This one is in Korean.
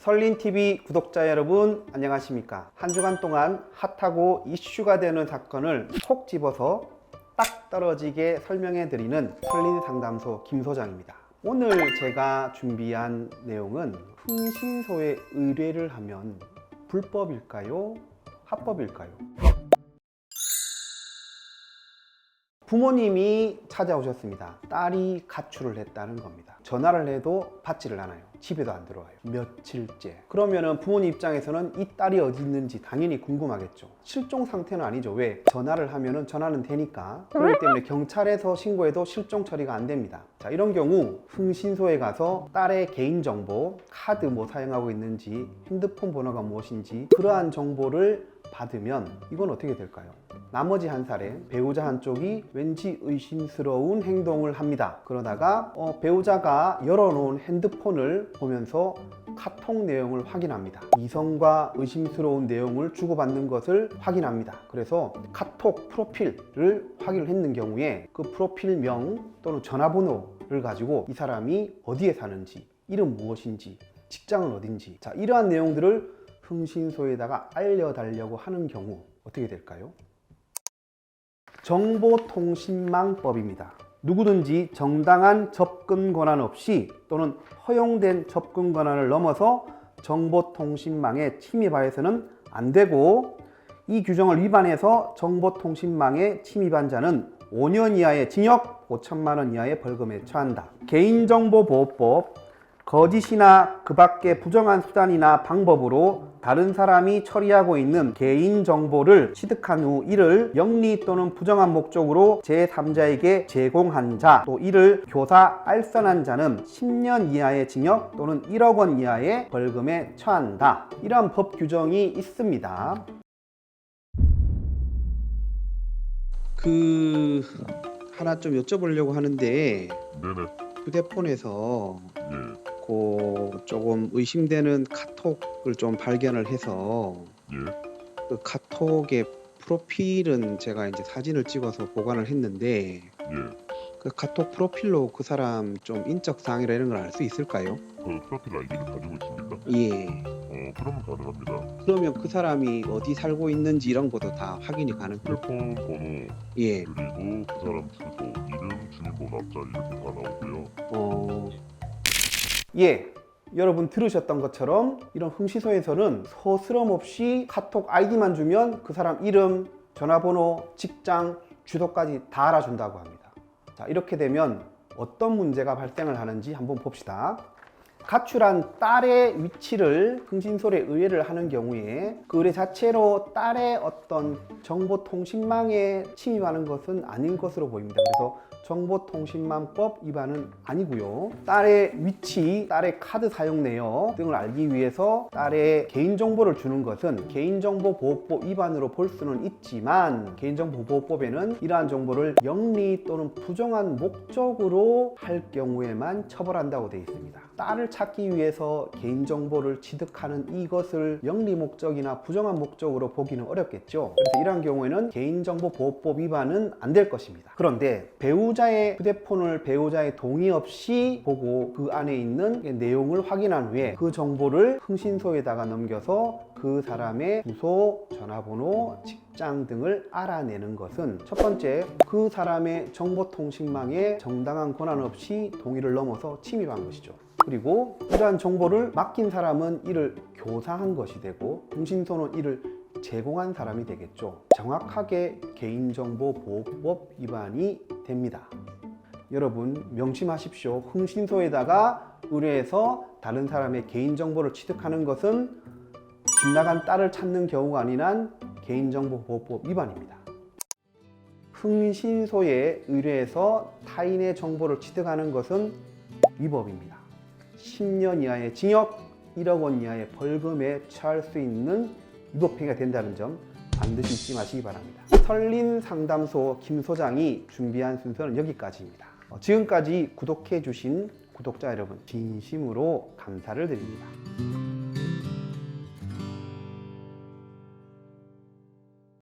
설린TV 구독자 여러분 안녕하십니까. 한 주간 동안 핫하고 이슈가 되는 사건을 콕 집어서 딱 떨어지게 설명해 드리는 설린상담소 김소장입니다. 오늘 제가 준비한 내용은 흥신소에 의뢰를 하면 불법일까요? 합법일까요? 부모님이 찾아오셨습니다. 딸이 가출을 했다는 겁니다. 전화를 해도 받지를 않아요. 집에도 안 들어와요. 며칠째. 그러면은 부모님 입장에서는 이 딸이 어디 있는지 당연히 궁금하겠죠. 실종 상태는 아니죠. 왜? 전화를 하면은 전화는 되니까. 그렇기 때문에 경찰에서 신고해도 실종 처리가 안 됩니다. 자, 이런 경우 흥신소에 가서 딸의 개인정보, 카드 뭐 사용하고 있는지, 핸드폰 번호가 무엇인지 그러한 정보를 받으면 이건 어떻게 될까요? 나머지 한 사례 배우자 한쪽이 왠지 의심스러운 행동을 합니다. 그러다가 배우자가 열어놓은 핸드폰을 보면서 카톡 내용을 확인합니다. 이성과 의심스러운 내용을 주고받는 것을 확인합니다. 그래서 카톡 프로필을 확인을 했는 경우에 그 프로필명 또는 전화번호를 가지고 이 사람이 어디에 사는지, 이름 무엇인지, 직장은 어딘지, 자, 이러한 내용들을 흥신소에다가 알려달라고 하는 경우 어떻게 될까요? 정보통신망법입니다. 누구든지 정당한 접근 권한 없이 또는 허용된 접근 권한을 넘어서 정보통신망에 침입하여서는 안 되고, 이 규정을 위반해서 정보통신망에 침입한 자는 5년 이하의 징역, 5천만 원 이하의 벌금에 처한다. 개인정보보호법 거짓이나 그 밖의 부정한 수단이나 방법으로 다른 사람이 처리하고 있는 개인정보를 취득한 후 이를 영리 또는 부정한 목적으로 제3자에게 제공한 자, 또 이를 교사, 알선한 자는 10년 이하의 징역 또는 1억 원 이하의 벌금에 처한다. 이러한 법 규정이 있습니다. 하나 좀 여쭤보려고 하는데, 네네. 휴대폰에서 예. 조금 의심되는 카톡을 좀 발견을 해서 예. 그 카톡의 프로필은 제가 이제 사진을 찍어서 보관을 했는데, 예. 그 카톡 프로필로 그 사람 좀 인적 사항이나 이런 걸 알 수 있을까요? 그 프로필 아이디를 가지고 있습니까? 예. 그러면 가능합니다. 그러면 그 사람이 어디 살고 있는지 이런 것도 다 확인이 가능해요? 휴대폰 번호, 예. 그리고 그 사람 주소, 이름, 주민번호 앞자리 이렇게 다 나오고요. 예. 여러분 들으셨던 것처럼 이런 흥신소에서는 서스럼 없이 카톡 아이디만 주면 그 사람 이름, 전화번호, 직장, 주소까지 다 알아준다고 합니다. 자, 이렇게 되면 어떤 문제가 발생을 하는지 한번 봅시다. 가출한 딸의 위치를 흥신소에 의뢰를 하는 경우에 그 의뢰 자체로 딸의 어떤 정보통신망에 침입하는 것은 아닌 것으로 보입니다. 그래서 정보통신망법 위반은 아니고요. 딸의 위치, 딸의 카드 사용 내역 등을 알기 위해서 딸의 개인정보를 주는 것은 개인정보보호법 위반으로 볼 수는 있지만, 개인정보보호법에는 이러한 정보를 영리 또는 부정한 목적으로 할 경우에만 처벌한다고 되어 있습니다. 딸을 찾기 위해서 개인정보를 취득하는 이것을 영리 목적이나 부정한 목적으로 보기는 어렵겠죠. 그래서 이러한 경우에는 개인정보보호법 위반은 안 될 것입니다. 그런데 배우자의 휴대폰을 배우자의 동의 없이 보고 그 안에 있는 내용을 확인한 후에 그 정보를 흥신소에다가 넘겨서 그 사람의 주소, 전화번호, 직장 등을 알아내는 것은 첫 번째, 그 사람의 정보통신망에 정당한 권한 없이 동의를 넘어서 침입한 것이죠. 그리고 이러한 정보를 맡긴 사람은 이를 교사한 것이 되고 흥신소는 이를 제공한 사람이 되겠죠. 정확하게 개인정보보호법 위반이 됩니다. 여러분 명심하십시오. 흥신소에다가 의뢰해서 다른 사람의 개인정보를 취득하는 것은 집 나간 딸을 찾는 경우가 아닌 한 개인정보보호법 위반입니다. 흥신소에 의뢰해서 타인의 정보를 취득하는 것은 위법입니다. 10년 이하의 징역, 1억 원 이하의 벌금에 처할 수 있는 위법행위가 된다는 점 반드시 잊지 마시기 바랍니다. 설린상담소 김소장이 준비한 순서는 여기까지입니다. 지금까지 구독해 주신 구독자 여러분 진심으로 감사를 드립니다.